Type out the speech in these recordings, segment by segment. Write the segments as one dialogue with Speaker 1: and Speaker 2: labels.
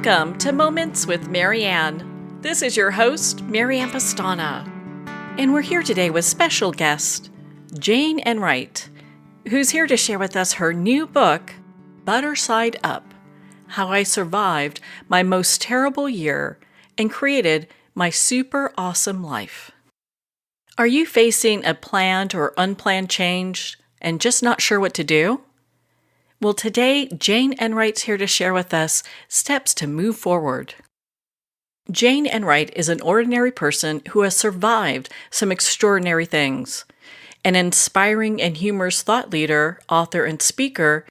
Speaker 1: Welcome to Moments with Marianne. This is your host, Marianne Pastana. And we're here today with special guest, Jane Enright, who's here to share with us her new book, Butter Side Up: How I Survived My Most Terrible Year and Created My Super Awesome Life. Are you facing a planned or unplanned change and just not sure what to do? Well, today, Jane Enright's here to share with us steps to move forward. Jane Enright is an ordinary person who has survived some extraordinary things. An inspiring and humorous thought leader, author, and speaker,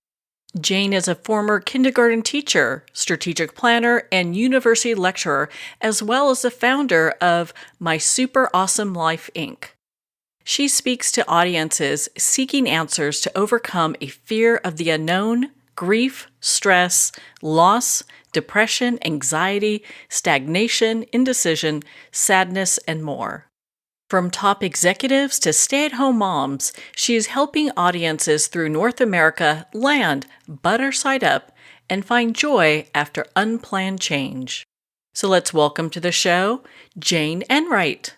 Speaker 1: Jane is a former kindergarten teacher, strategic planner, and university lecturer, as well as the founder of My Super Awesome Life, Inc. She speaks to audiences seeking answers to overcome a fear of the unknown, grief, stress, loss, depression, anxiety, stagnation, indecision, sadness, and more. From top executives to stay-at-home moms, she is helping audiences through North America land butter side up and find joy after unplanned change. So let's welcome to the show, Jane Enright.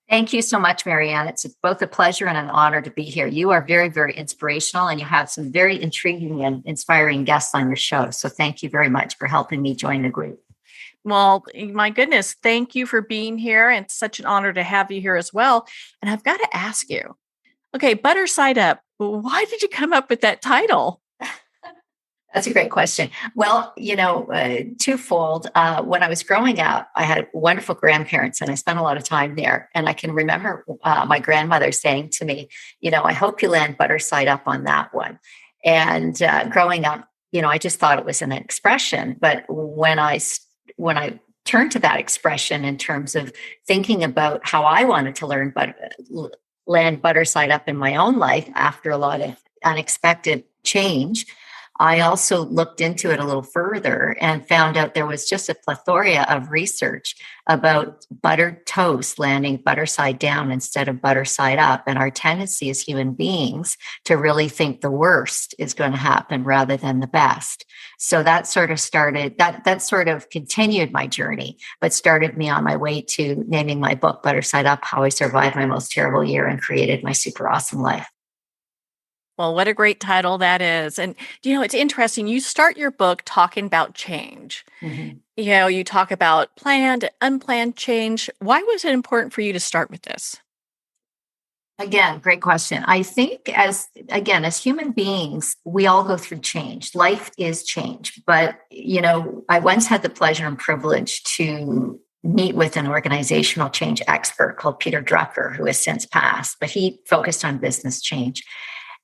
Speaker 2: Thank you so much, Marianne. It's both a pleasure and an honor to be here. You are very, very inspirational, and you have some very intriguing and inspiring guests on your show. So thank you very much for helping me join the group.
Speaker 1: Well, my goodness, thank you for being here. And it's such an honor to have you here as well. And I've got to ask you, okay, Butter Side Up, why did you come up with that title?
Speaker 2: That's a great question. Well, twofold. When I was growing up, I had wonderful grandparents and I spent a lot of time there. And I can remember my grandmother saying to me, I hope you land butter side up on that one. And growing up, I just thought it was an expression. But when I turned to that expression in terms of thinking about how I wanted to land butter side up in my own life after a lot of unexpected change, I also looked into it a little further and found out there was just a plethora of research about buttered toast landing butter side down instead of butter side up. And our tendency as human beings to really think the worst is going to happen rather than the best. So that sort of continued my journey, but started me on my way to naming my book, Butter Side Up: How I Survived My Most Terrible Year and Created My Super Awesome Life.
Speaker 1: Well, what a great title that is. And, it's interesting. You start your book talking about change.
Speaker 2: Mm-hmm.
Speaker 1: You talk about planned, unplanned change. Why was it important for you to start with this?
Speaker 2: Again, great question. I think as human beings, we all go through change. Life is change. But, I once had the pleasure and privilege to meet with an organizational change expert called Peter Drucker, who has since passed, but he focused on business change.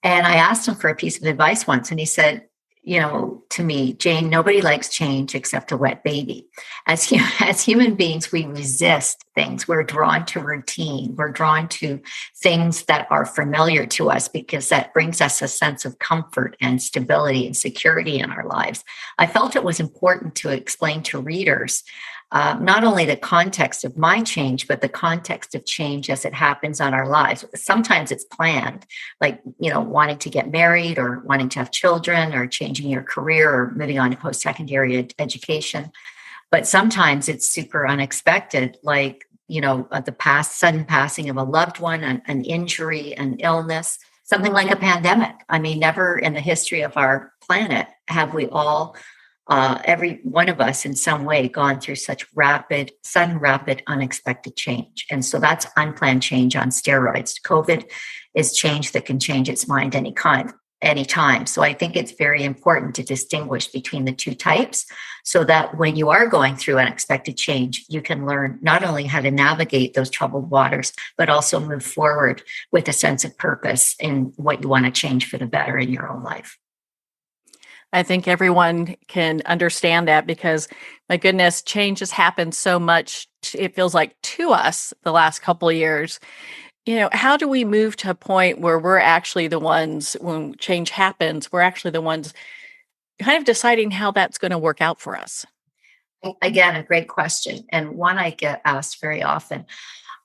Speaker 2: And I asked him for a piece of advice once, and he said, to me, Jane, nobody likes change except a wet baby. As human beings, we resist things. We're drawn to routine. We're drawn to things that are familiar to us because that brings us a sense of comfort and stability and security in our lives. I felt it was important to explain to readers not only the context of my change, but the context of change as it happens on our lives. Sometimes it's planned, like, wanting to get married or wanting to have children or changing your career or moving on to post-secondary education. But sometimes it's super unexpected, like, the sudden passing of a loved one, an injury, an illness, something like a pandemic. I mean, never in the history of our planet have we all every one of us in some way gone through such sudden, rapid, unexpected change. And so that's unplanned change on steroids. COVID is change that can change its mind anytime. So I think it's very important to distinguish between the two types so that when you are going through unexpected change, you can learn not only how to navigate those troubled waters, but also move forward with a sense of purpose in what you want to change for the better in your own life.
Speaker 1: I think everyone can understand that because, my goodness, change has happened so much, it feels like, to us the last couple of years. How do we move to a point where we're actually the ones, when change happens, we're actually the ones kind of deciding how that's going to work out for us?
Speaker 2: Again, a great question, and one I get asked very often.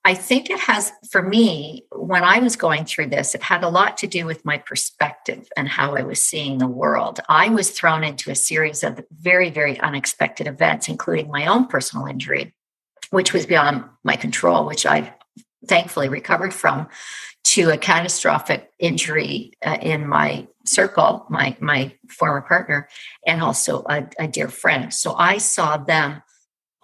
Speaker 2: I think it has, for me, when I was going through this, it had a lot to do with my perspective and how I was seeing the world. I was thrown into a series of very, very unexpected events, including my own personal injury, which was beyond my control, which I thankfully recovered from, to a catastrophic injury in my circle, my former partner, and also a dear friend. So I saw them.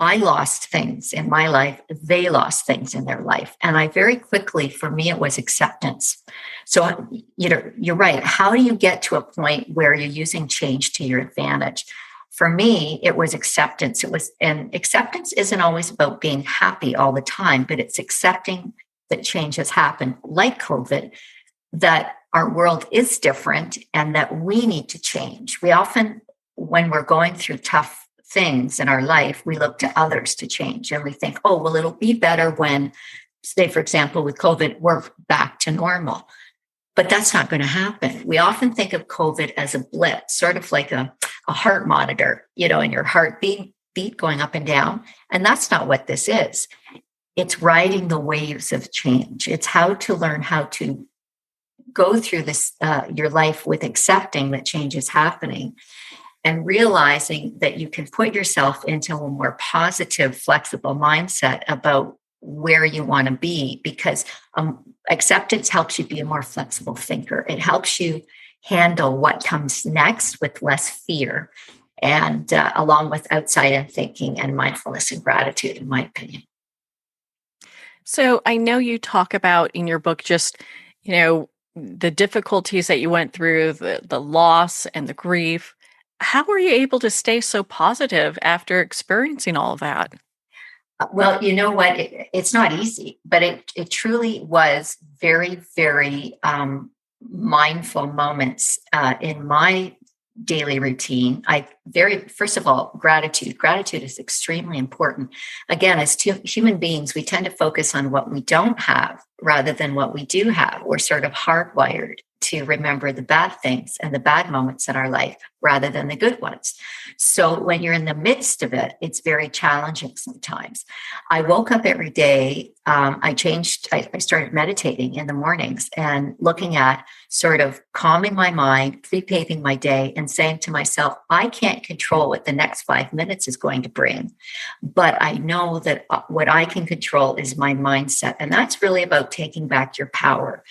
Speaker 2: I lost things in my life. They lost things in their life. And I very quickly, for me, it was acceptance. So, you're right. How do you get to a point where you're using change to your advantage? For me, it was acceptance. And acceptance isn't always about being happy all the time, but it's accepting that change has happened, like COVID, that our world is different and that we need to change. We often, when we're going through tough things in our life, we look to others to change, and we think, oh, well, it'll be better when, say, for example, with COVID, we're back to normal. But that's not going to happen. We often think of COVID as a blip, sort of like a heart monitor, and your heartbeat going up and down. And that's not what this is. It's riding the waves of change. It's how to learn how to go through this, your life, with accepting that change is happening, and realizing that you can put yourself into a more positive, flexible mindset about where you want to be, because acceptance helps you be a more flexible thinker. It helps you handle what comes next with less fear, and along with outside-in thinking and mindfulness and gratitude, in my opinion.
Speaker 1: So I know you talk about in your book just, the difficulties that you went through, the loss and the grief. How were you able to stay so positive after experiencing all of that?
Speaker 2: Well, you know what? It's not easy, but it truly was very, very mindful moments in my daily routine. First of all, gratitude. Gratitude is extremely important. Again, as human beings, we tend to focus on what we don't have rather than what we do have. We're sort of hardwired to remember the bad things and the bad moments in our life rather than the good ones. So when you're in the midst of it, it's very challenging sometimes. I woke up every day. I started meditating in the mornings and looking at sort of calming my mind, pre-paving my day, and saying to myself, I can't control what the next 5 minutes is going to bring, but I know that what I can control is my mindset. And that's really about taking back your power.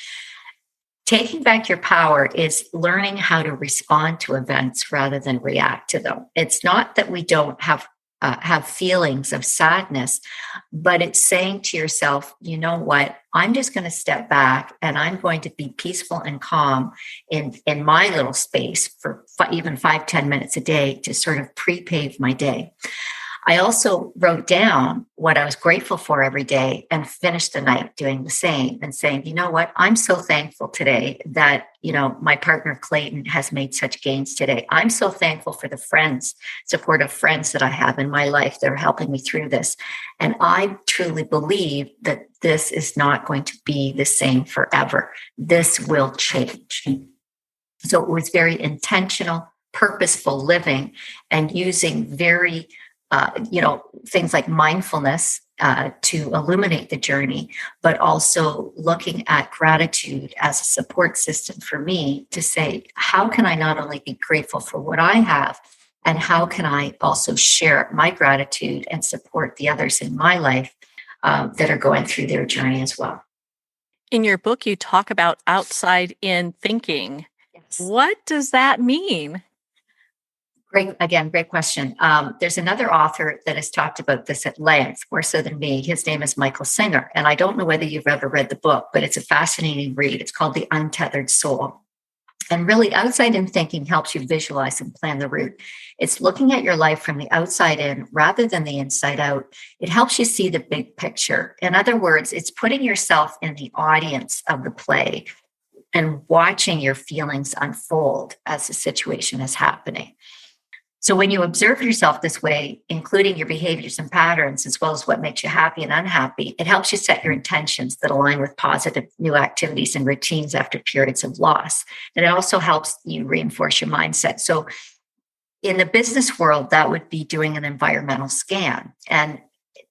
Speaker 2: Taking back your power is learning how to respond to events rather than react to them. It's not that we don't have feelings of sadness, but it's saying to yourself, you know what, I'm just going to step back and I'm going to be peaceful and calm in my little space for even 5-10 minutes a day to sort of pre-pave my day. I also wrote down what I was grateful for every day and finished the night doing the same and saying, you know what, I'm so thankful today that, my partner Clayton has made such gains today. I'm so thankful for the supportive friends that I have in my life that are helping me through this. And I truly believe that this is not going to be the same forever. This will change. So it was very intentional, purposeful living, and using very things like mindfulness to illuminate the journey, but also looking at gratitude as a support system for me to say, how can I not only be grateful for what I have, and how can I also share my gratitude and support the others in my life that are going through their journey as well.
Speaker 1: In your book, you talk about outside-in thinking.
Speaker 2: Yes.
Speaker 1: What does that mean?
Speaker 2: Great question. There's another author that has talked about this at length, more so than me. His name is Michael Singer. And I don't know whether you've ever read the book, but it's a fascinating read. It's called The Untethered Soul. And really, outside-in thinking helps you visualize and plan the route. It's looking at your life from the outside in rather than the inside out. It helps you see the big picture. In other words, it's putting yourself in the audience of the play and watching your feelings unfold as the situation is happening. So when you observe yourself this way, including your behaviors and patterns, as well as what makes you happy and unhappy, it helps you set your intentions that align with positive new activities and routines after periods of loss. And it also helps you reinforce your mindset. So in the business world, that would be doing an environmental scan. And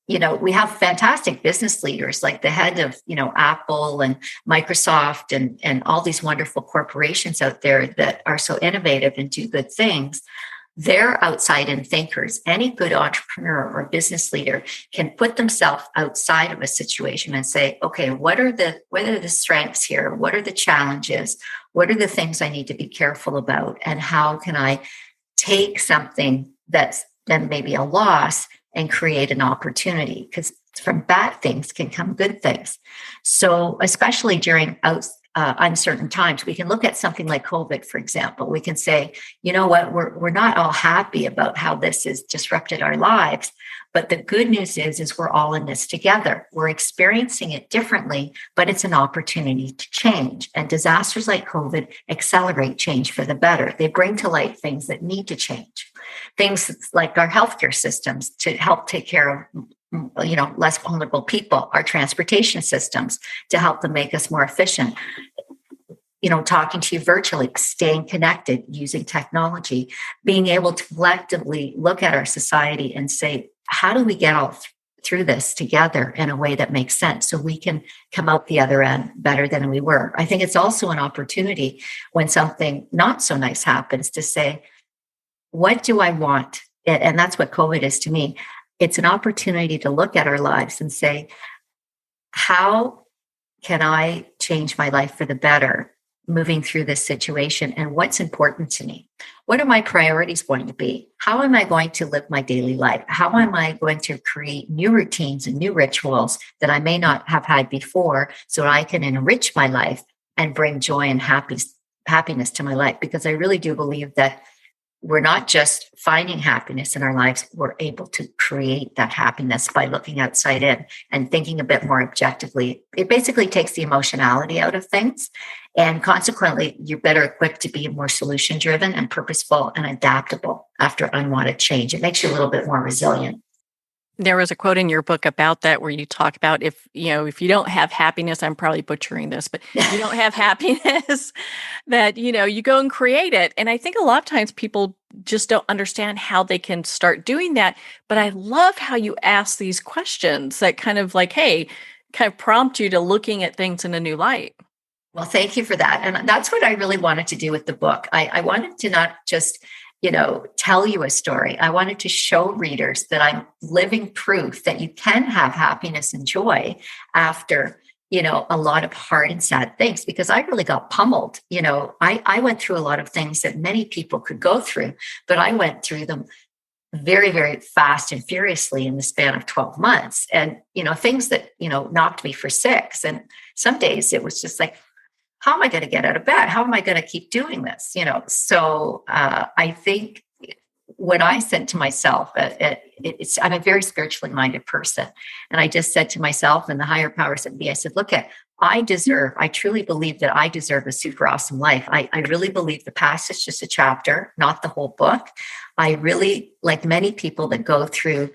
Speaker 2: we have fantastic business leaders like the head of, Apple and Microsoft and all these wonderful corporations out there that are so innovative and do good things. They're outside in thinkers. Any good entrepreneur or business leader can put themselves outside of a situation and say, okay, what are the strengths here? What are the challenges? What are the things I need to be careful about? And how can I take something that's then maybe a loss and create an opportunity? Because from bad things can come good things. So especially during uncertain times, we can look at something like COVID, for example. We can say, you know what, we're not all happy about how this has disrupted our lives. But the good news is we're all in this together. We're experiencing it differently, but it's an opportunity to change. And disasters like COVID accelerate change for the better. They bring to light things that need to change. Things like our healthcare systems to help take care of less vulnerable people, our transportation systems to help them make us more efficient. Talking to you virtually, staying connected, using technology, being able to collectively look at our society and say, how do we get all through this together in a way that makes sense so we can come out the other end better than we were? I think it's also an opportunity when something not so nice happens to say, what do I want? And that's what COVID is to me. It's an opportunity to look at our lives and say, how can I change my life for the better moving through this situation? And what's important to me? What are my priorities going to be? How am I going to live my daily life? How am I going to create new routines and new rituals that I may not have had before so I can enrich my life and bring joy and happiness to my life? Because I really do believe that we're not just finding happiness in our lives, we're able to create that happiness by looking outside in and thinking a bit more objectively. It basically takes the emotionality out of things. And consequently, you're better equipped to be more solution driven and purposeful and adaptable after unwanted change. It makes you a little bit more resilient.
Speaker 1: There was a quote in your book about that where you talk about if you don't have happiness, I'm probably butchering this, but if you don't have happiness, that, you go and create it. And I think a lot of times people just don't understand how they can start doing that. But I love how you ask these questions that kind of prompt you to looking at things in a new light.
Speaker 2: Well, thank you for that. And that's what I really wanted to do with the book. I wanted to not just tell you a story. I wanted to show readers that I'm living proof that you can have happiness and joy after, a lot of hard and sad things, because I really got pummeled. I went through a lot of things that many people could go through, but I went through them very, very fast and furiously in the span of 12 months. And, things that, knocked me for 6. And some days it was just like, how am I going to get out of bed? How am I going to keep doing this? So I think when I said to myself, I'm a very spiritually minded person. And I just said to myself, and the higher power said to me, I said, look, I truly believe that I deserve a super awesome life. I really believe the past is just a chapter, not the whole book. I really, like many people that go through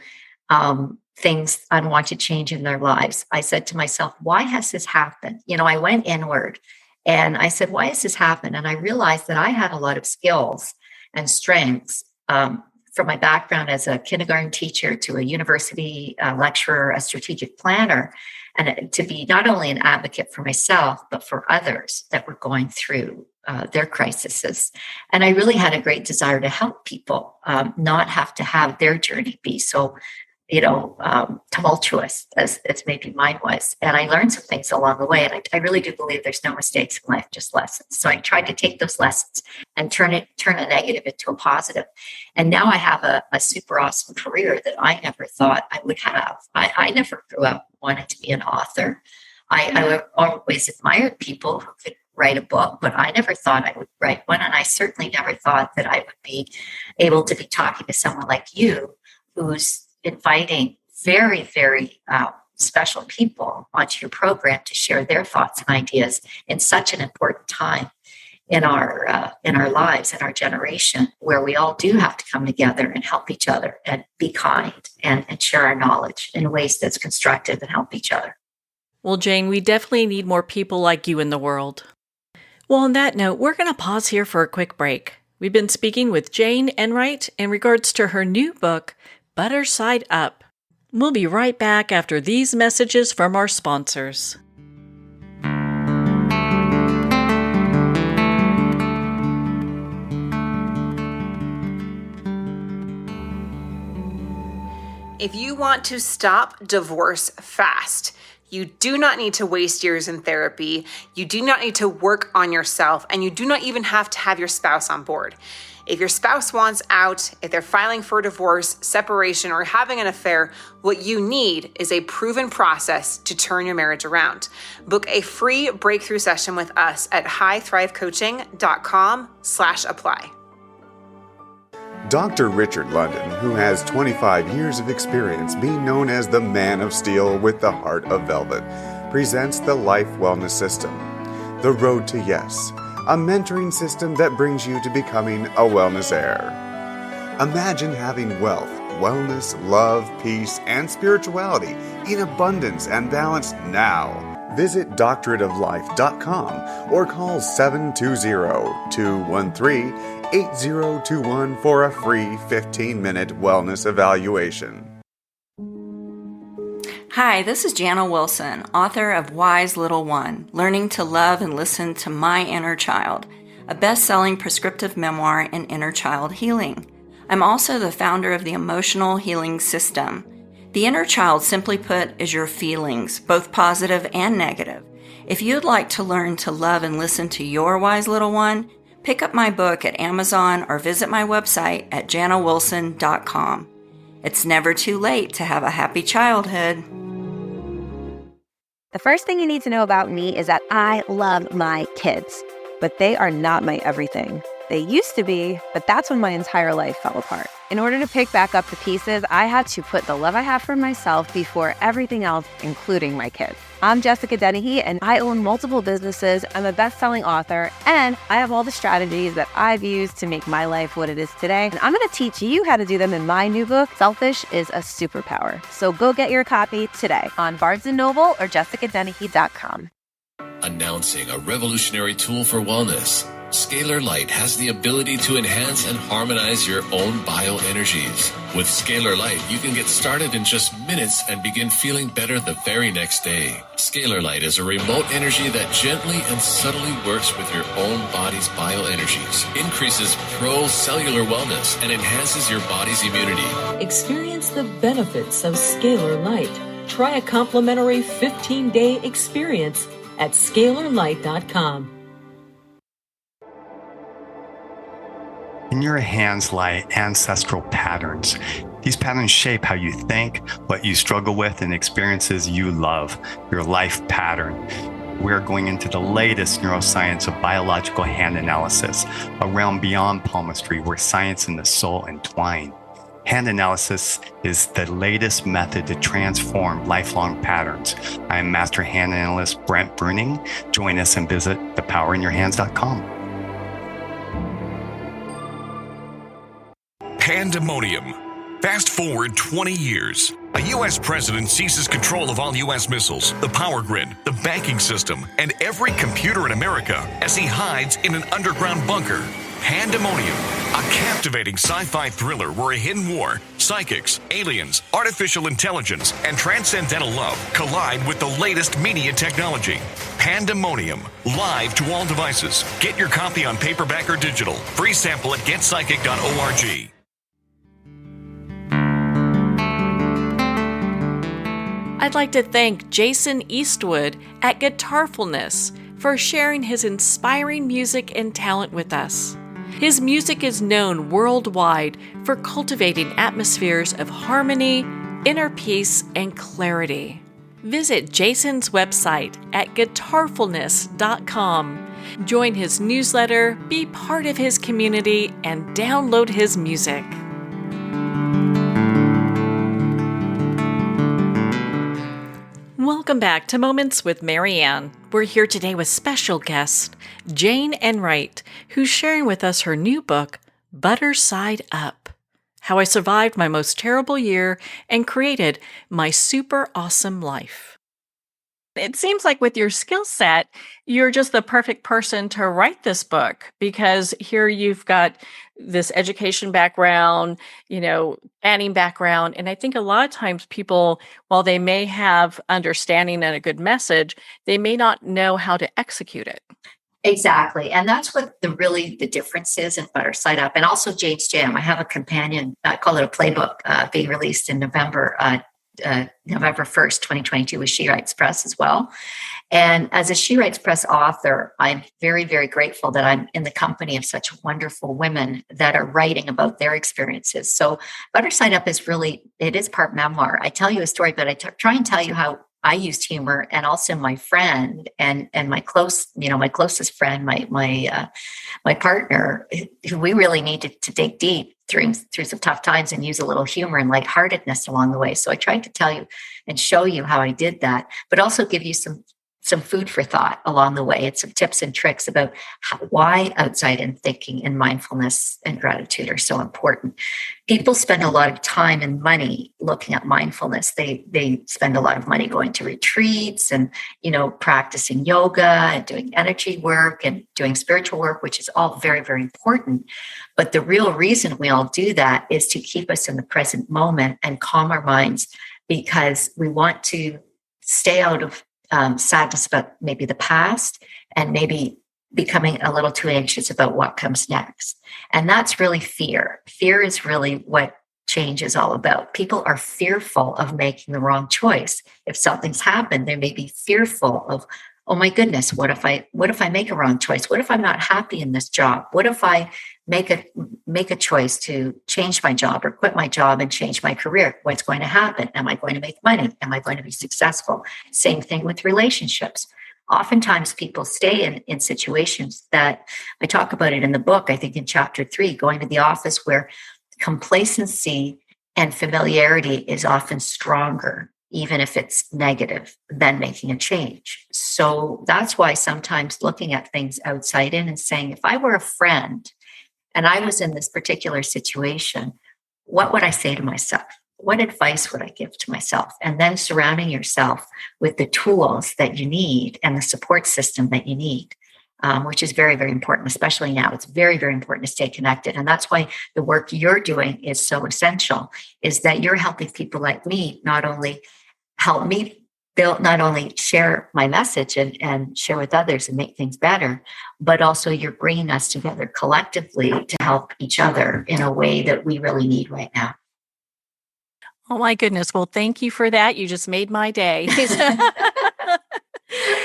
Speaker 2: things, unwanted change in their lives, I said to myself, why has this happened? I went inward. And I said, why has this happened? And I realized that I had a lot of skills and strengths from my background as a kindergarten teacher to a university lecturer, a strategic planner, and to be not only an advocate for myself, but for others that were going through their crises. And I really had a great desire to help people not have to have their journey be so tumultuous as maybe mine was. And I learned some things along the way. And I really do believe there's no mistakes in life, just lessons. So I tried to take those lessons and turn a negative into a positive. And now I have a super awesome career that I never thought I would have. I never grew up wanting to be an author. I always admired people who could write a book, but I never thought I would write one. And I certainly never thought that I would be able to be talking to someone like you, who's inviting very, very special people onto your program to share their thoughts and ideas in such an important time in our lives, in our generation, where we all do have to come together and help each other and be kind and share our knowledge in ways that's constructive and help each other.
Speaker 1: Well, Jane, we definitely need more people like you in the world. Well, on that note, we're going to pause here for a quick break. We've been speaking with Jane Enright in regards to her new book, Butter Side Up. We'll be right back after these messages from our sponsors.
Speaker 3: If you want to stop divorce fast, you do not need to waste years in therapy. You do not need to work on yourself, and you do not even have to have your spouse on board. If your spouse wants out, if they're filing for divorce, separation, or having an affair, what you need is a proven process to turn your marriage around. Book a free breakthrough session with us at highthrivecoaching.com/apply.
Speaker 4: Dr. Richard London, who has 25 years of experience being known as the Man of Steel with the Heart of Velvet, presents the Life Wellness System, The Road to Yes, a mentoring system that brings you to becoming a wellness heir. Imagine having wealth, wellness, love, peace, and spirituality in abundance and balance now. Visit doctorateoflife.com or call 720-213-8021 for a free 15-minute wellness evaluation.
Speaker 5: Hi, this is Jana Wilson, author of Wise Little One, Learning to Love and Listen to My Inner Child, a best-selling prescriptive memoir in inner child healing. I'm also the founder of the Emotional Healing System. The inner child, simply put, is your feelings, both positive and negative. If you'd like to learn to love and listen to your wise little one, pick up my book at Amazon or visit my website at janawilson.com. It's never too late to have a happy childhood.
Speaker 6: The first thing you need to know about me is that I love my kids, but they are not my everything. They used to be, but that's when my entire life fell apart. In order to pick back up the pieces, I had to put the love I have for myself before everything else, including my kids. I'm Jessica Dennehy, and I own multiple businesses. I'm a best-selling author, and I have all the strategies that I've used to make my life what it is today. And I'm going to teach you how to do them in my new book, Selfish is a Superpower. So go get your copy today on Barnes & Noble or jessicadennehy.com.
Speaker 7: Announcing a revolutionary tool for wellness. Scalar Light has the ability to enhance and harmonize your own bioenergies. With Scalar Light, you can get started in just minutes and begin feeling better the very next day. Scalar Light is a remote energy that gently and subtly works with your own body's bioenergies, increases pro-cellular wellness, and enhances your body's immunity.
Speaker 8: Experience the benefits of Scalar Light. Try a complimentary 15-day experience at scalarlight.com.
Speaker 9: In your hands lie ancestral patterns. These patterns shape how you think, what you struggle with, and experiences you love, your life pattern. We're going into the latest neuroscience of biological hand analysis, a realm beyond palmistry where science and the soul entwine. Hand analysis is the latest method to transform lifelong patterns. I am Master Hand Analyst Brent Bruning. Join us and visit thepowerinyourhands.com.
Speaker 10: Pandemonium. Fast forward 20 years. A U.S. president seizes control of all U.S. missiles, the power grid, the banking system, and every computer in America as he hides in an underground bunker. Pandemonium, a captivating sci-fi thriller where a hidden war, psychics, aliens, artificial intelligence, and transcendental love collide with the latest media technology. Pandemonium, live to all devices. Get your copy on paperback or digital. Free sample at getpsychic.org.
Speaker 1: I'd like to thank Jason Eastwood at Guitarfulness for sharing his inspiring music and talent with us. His music is known worldwide for cultivating atmospheres of harmony, inner peace, and clarity. Visit Jason's website at guitarfulness.com. Join his newsletter, be part of his community, and download his music. Welcome back to Moments with Marianne. We're here today with special guest, Jane Enright, who's sharing with us her new book, Butter Side Up: How I Survived My Most Terrible Year and Created My Super Awesome Life. It seems like with your skill set, you're just the perfect person to write this book because here you've got this education background, planning background. And I think a lot of times people, while they may have understanding and a good message, they may not know how to execute it.
Speaker 2: Exactly. And that's what the difference is in Butter Side Up. And also Jane's Jam. I have a companion, I call it a playbook, being released in November 1st, 2022 with She Writes Press as well. And as a She Writes Press author, I'm very, very grateful that I'm in the company of such wonderful women that are writing about their experiences. So Butter Side Up it is part memoir. I tell you a story, but I try and tell you how I used humor, and also my friend and my closest friend, my partner, who we really needed to dig deep through some tough times and use a little humor and lightheartedness along the way. So I tried to tell you and show you how I did that, but also give you some food for thought along the way and some tips and tricks about why outside-in thinking and mindfulness and gratitude are so important. People spend a lot of time and money looking at mindfulness. They spend a lot of money going to retreats and, practicing yoga and doing energy work and doing spiritual work, which is all very, very important. But the real reason we all do that is to keep us in the present moment and calm our minds, because we want to stay out of sadness about maybe the past and maybe becoming a little too anxious about what comes next. And that's really fear. Fear is really what change is all about. People are fearful of making the wrong choice. If something's happened, they may be fearful of, oh my goodness, what if I make a wrong choice? What if I'm not happy in this job? What if I make a choice to change my job or quit my job and change my career? What's going to happen? Am I going to make money? Am I going to be successful? Same thing with relationships. Oftentimes people stay in situations that I talk about it in the book, I think in chapter 3, going to the office, where complacency and familiarity is often stronger, even if it's negative, than making a change. So that's why sometimes looking at things outside in and saying, if I were a friend and I was in this particular situation, what would I say to myself? What advice would I give to myself? And then surrounding yourself with the tools that you need and the support system that you need, which is very, very important, especially now. It's very, very important to stay connected. And that's why the work you're doing is so essential, is that you're helping people like me not only help me not only share my message and share with others and make things better, but also you're bringing us together collectively to help each other in a way that we really need right now.
Speaker 1: Oh my goodness. Well, thank you for that. You just made my day.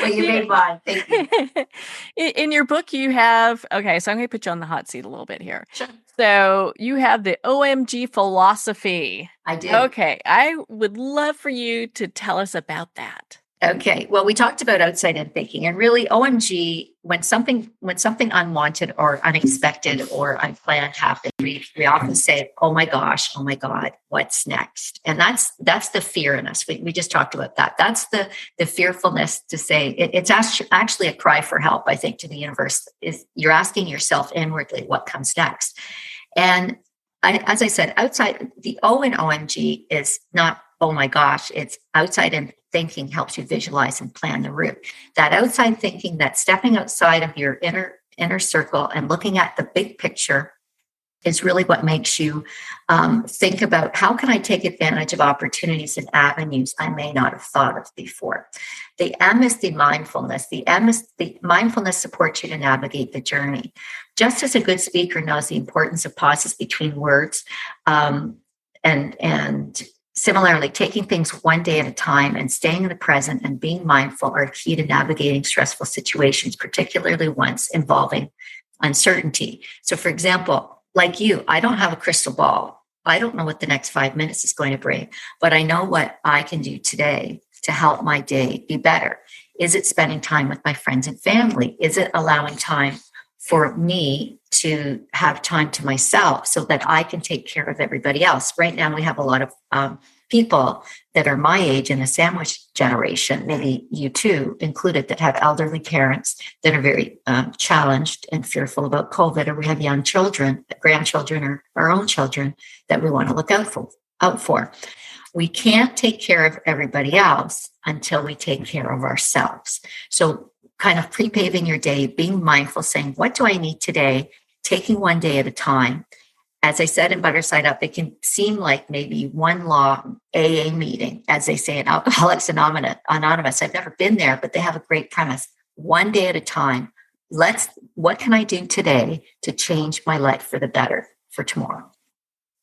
Speaker 2: Well, you made mine. Thank you.
Speaker 1: In your book, you have, okay, so I'm going to put you on the hot seat a little bit here.
Speaker 2: Sure.
Speaker 1: So you have the OMG philosophy.
Speaker 2: I do.
Speaker 1: Okay. I would love for you to tell us about that.
Speaker 2: Okay. Well, we talked about outside-in thinking, and really OMG, when something unwanted or unexpected or unplanned happens, we often say, oh my gosh, oh my God, what's next? And that's the fear in us. We just talked about that. That's the fearfulness to say, it's actually a cry for help, I think, to the universe. Is you're asking yourself inwardly what comes next. And as I said, outside, the O in OMG is not, oh my gosh, it's outside-in thinking helps you visualize and plan the route. That outside thinking, that stepping outside of your inner circle and looking at the big picture, is really what makes you think about, how can I take advantage of opportunities and avenues I may not have thought of before. The M is the mindfulness. The mindfulness supports you to navigate the journey. Just as a good speaker knows the importance of pauses between words, and similarly, taking things one day at a time and staying in the present and being mindful are key to navigating stressful situations, particularly ones involving uncertainty. So, for example, like you, I don't have a crystal ball. I don't know what the next 5 minutes is going to bring, but I know what I can do today to help my day be better. Is it spending time with my friends and family? Is it allowing time for me to have time to myself so that I can take care of everybody else? Right now, we have a lot of people that are my age in the sandwich generation, maybe you too included, that have elderly parents that are very challenged and fearful about COVID, or we have young children, grandchildren, or our own children that we want to look out for. We can't take care of everybody else until we take care of ourselves. So kind of pre-paving your day, being mindful, saying, what do I need today? Taking one day at a time. As I said in Butter Side Up, it can seem like maybe one long AA meeting, as they say in Alcoholics Anonymous. I've never been there, but they have a great premise. One day at a time. What can I do today to change my life for the better for tomorrow?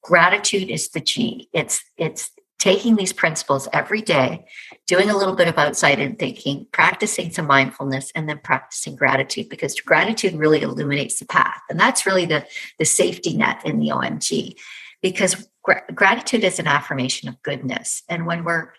Speaker 2: Gratitude is the G. It's taking these principles every day, doing a little bit of outside-in thinking, practicing some mindfulness, and then practicing gratitude, because gratitude really illuminates the path. And that's really the safety net in the OMG, because gratitude is an affirmation of goodness. And when we're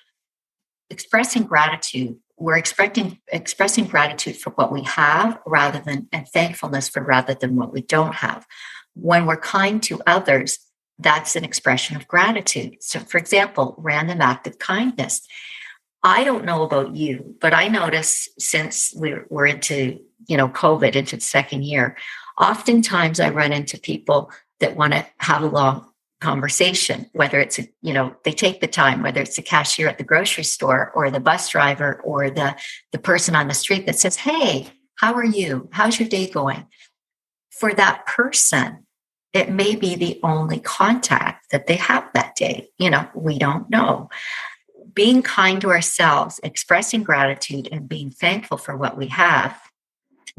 Speaker 2: expressing gratitude, we're expressing gratitude for what we have and thankfulness for rather than what we don't have. When we're kind to others, that's an expression of gratitude. So, for example, random act of kindness. I don't know about you, but I notice since we're into, COVID, into the second year, oftentimes I run into people that want to have a long conversation, whether it's, they take the time, whether it's the cashier at the grocery store or the bus driver or the person on the street that says, hey, how are you? How's your day going? For that person, it may be the only contact that they have that day. We don't know. Being kind to ourselves, expressing gratitude, and being thankful for what we have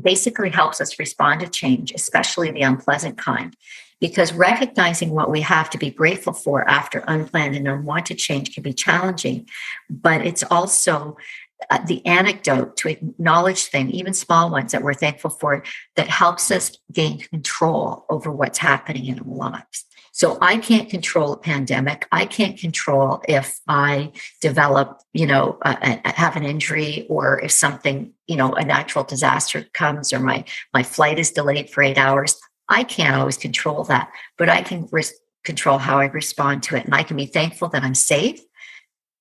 Speaker 2: basically helps us respond to change, especially the unpleasant kind. Because recognizing what we have to be grateful for after unplanned and unwanted change can be challenging, but it's also the anecdote to acknowledge things, even small ones that we're thankful for, that helps us gain control over what's happening in our lives. So I can't control a pandemic. I can't control if I develop, have an injury, or if something, a natural disaster comes, or my flight is delayed for 8 hours. I can't always control that, but I can control how I respond to it. And I can be thankful that I'm safe.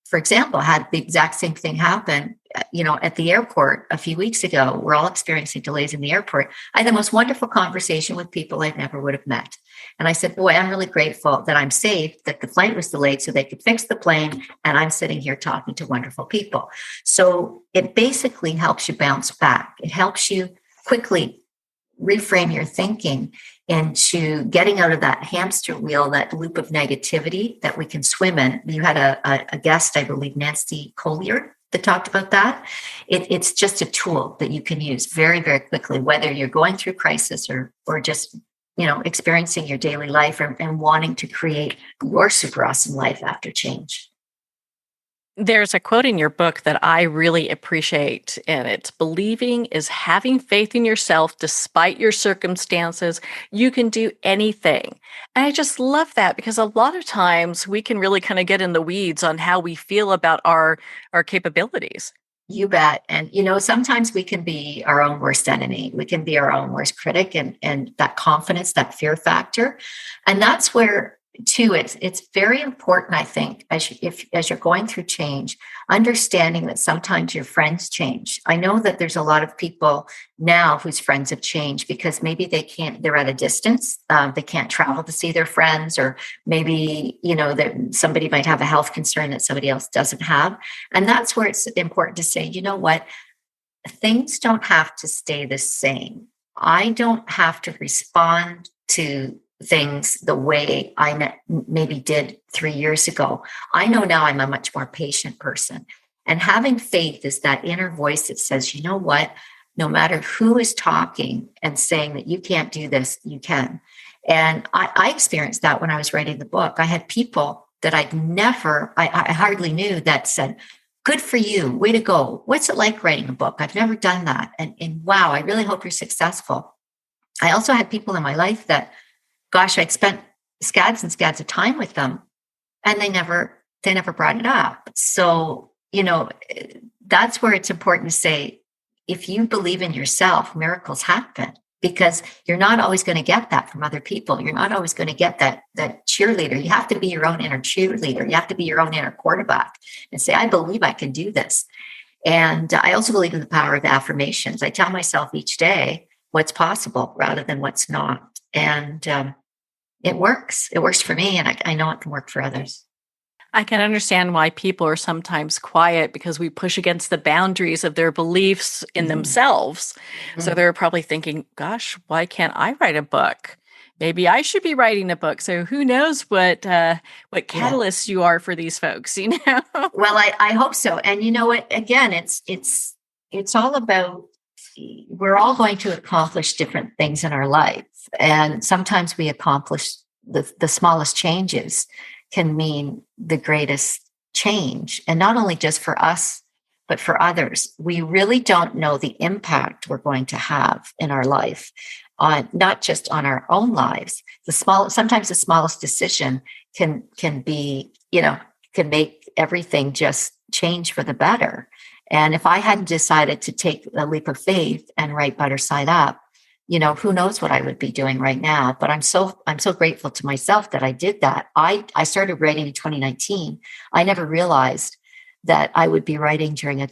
Speaker 2: For example, I had the exact same thing happen, at the airport a few weeks ago. We're all experiencing delays in the airport. I had the most wonderful conversation with people I never would have met. And I said, boy, I'm really grateful that I'm safe, that the flight was delayed so they could fix the plane. And I'm sitting here talking to wonderful people. So it basically helps you bounce back. It helps you quickly reframe your thinking into getting out of that hamster wheel, that loop of negativity that we can swim in. You had a guest, I believe, Nancy Collier, that talked about that. It's just a tool that you can use very, very quickly, whether you're going through crisis or just, experiencing your daily life and wanting to create your super awesome life after change.
Speaker 1: There's a quote in your book that I really appreciate, and it's believing is having faith in yourself despite your circumstances. You can do anything. And I just love that, because a lot of times we can really kind of get in the weeds on how we feel about our capabilities.
Speaker 2: You bet. And, sometimes we can be our own worst enemy. We can be our own worst critic, and that confidence, that fear factor. And that's where, too, it's very important, I think, as you're going through change, understanding that sometimes your friends change. I know that there's a lot of people now whose friends have changed because maybe they're at a distance. They can't travel to see their friends, or maybe, that somebody might have a health concern that somebody else doesn't have. And that's where it's important to say, you know what? Things don't have to stay the same. I don't have to respond to things the way I maybe did 3 years ago. I know now I'm a much more patient person. And having faith is that inner voice that says, you know what, no matter who is talking and saying that you can't do this, you can. And I experienced that when I was writing the book. I had people that I hardly knew that said, good for you, way to go. What's it like writing a book? I've never done that. And wow, I really hope you're successful. I also had people in my life that, gosh, I'd spent scads and scads of time with them, and they never brought it up. So, that's where it's important to say, if you believe in yourself, miracles happen, because you're not always going to get that from other people. You're not always going to get that cheerleader. You have to be your own inner cheerleader. You have to be your own inner quarterback and say, I believe I can do this. And I also believe in the power of affirmations. I tell myself each day what's possible rather than what's not. And it works. It works for me, and I know it can work for others.
Speaker 1: I can understand why people are sometimes quiet because we push against the boundaries of their beliefs in themselves. So they're probably thinking, gosh, why can't I write a book? Maybe I should be writing a book. So who knows what catalysts you are for these folks, you know?
Speaker 2: Well, I hope so. And you know what? Again, it's all about, we're all going to accomplish different things in our life. And sometimes we accomplish the smallest changes can mean the greatest change. And not only just for us, but for others. We really don't know the impact we're going to have in our life, on not just on our own lives. Sometimes the smallest decision can be, can make everything just change for the better. And if I hadn't decided to take a leap of faith and write Butter Side Up, who knows what I would be doing right now. But I'm so grateful to myself that I did that. I started writing in 2019. I never realized that I would be writing during a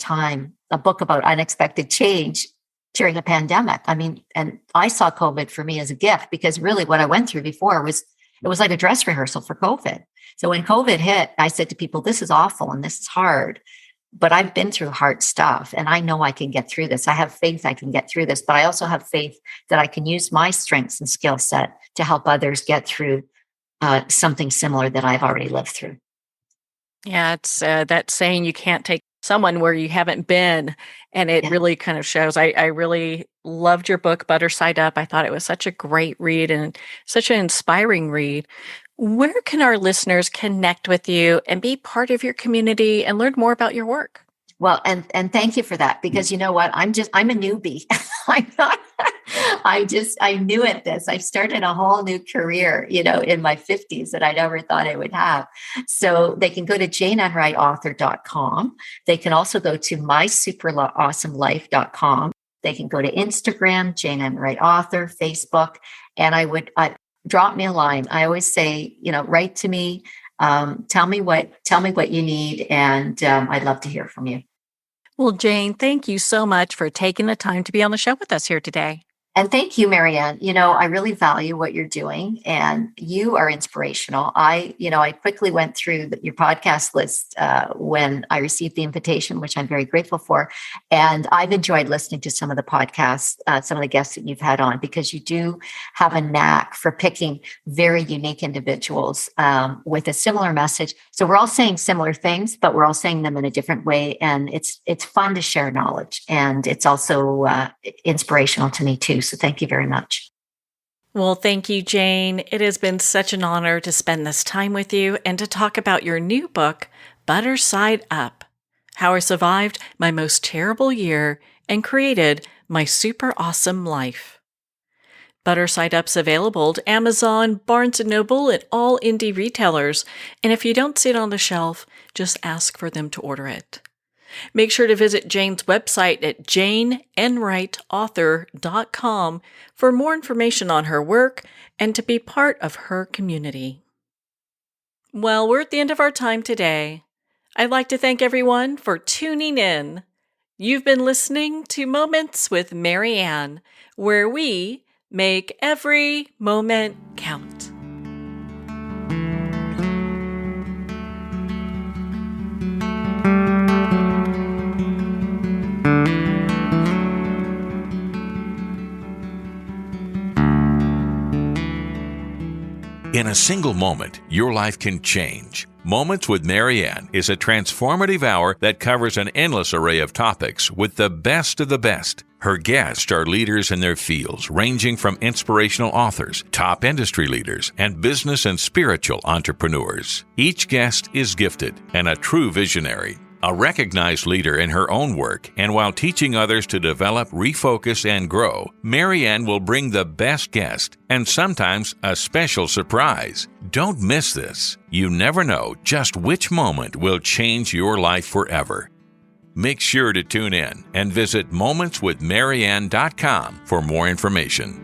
Speaker 2: book about unexpected change during a pandemic. I mean, and I saw COVID for me as a gift, because really what I went through before it was like a dress rehearsal for COVID. So when COVID hit, I said to people, this is awful and this is hard, but I've been through hard stuff and I know I can get through this. I have faith I can get through this, but I also have faith that I can use my strengths and skill set to help others get through something similar that I've already lived through.
Speaker 1: Yeah, it's that saying, you can't take someone where you haven't been. And it really kind of shows. I really loved your book, Butter Side Up. I thought it was such a great read and such an inspiring read. Where can our listeners connect with you and be part of your community and learn more about your work?
Speaker 2: Well, and thank you for that, because you know what? I'm a newbie. I'm new at this. I started a whole new career, in my 50s that I never thought I would have. So they can go to janeenwrightauthor.com. They can also go to mysuperawesomelife.com. They can go to Instagram, Jane Enright Author, Facebook, and I drop me a line. I always say, write to me. Tell me what you need, and I'd love to hear from you.
Speaker 1: Well, Jane, thank you so much for taking the time to be on the show with us here today.
Speaker 2: And thank you, Marianne. I really value what you're doing, and you are inspirational. I quickly went through your podcast list when I received the invitation, which I'm very grateful for. And I've enjoyed listening to some of the podcasts, some of the guests that you've had on, because you do have a knack for picking very unique individuals with a similar message. So we're all saying similar things, but we're all saying them in a different way. And it's fun to share knowledge, and it's also inspirational to me too. So thank you very much.
Speaker 1: Well, thank you, Jane. It has been such an honor to spend this time with you and to talk about your new book, Butter Side Up: How I Survived My Most Terrible Year and Created My Super Awesome Life. Butter Side Up's available to Amazon, Barnes & Noble, and all indie retailers. And if you don't see it on the shelf, just ask for them to order it. Make sure to visit Jane's website at janeenwrightauthor.com for more information on her work and to be part of her community. Well, we're at the end of our time today. I'd like to thank everyone for tuning in. You've been listening to Moments with Marianne, where we make every moment count.
Speaker 10: In a single moment, your life can change. Moments with Marianne is a transformative hour that covers an endless array of topics with the best of the best. Her guests are leaders in their fields, ranging from inspirational authors, top industry leaders, and business and spiritual entrepreneurs. Each guest is gifted and a true visionary, a recognized leader in her own work, and while teaching others to develop, refocus, and grow, Marianne will bring the best guest and sometimes a special surprise. Don't miss this. You never know just which moment will change your life forever. Make sure to tune in and visit momentswithmarianne.com for more information.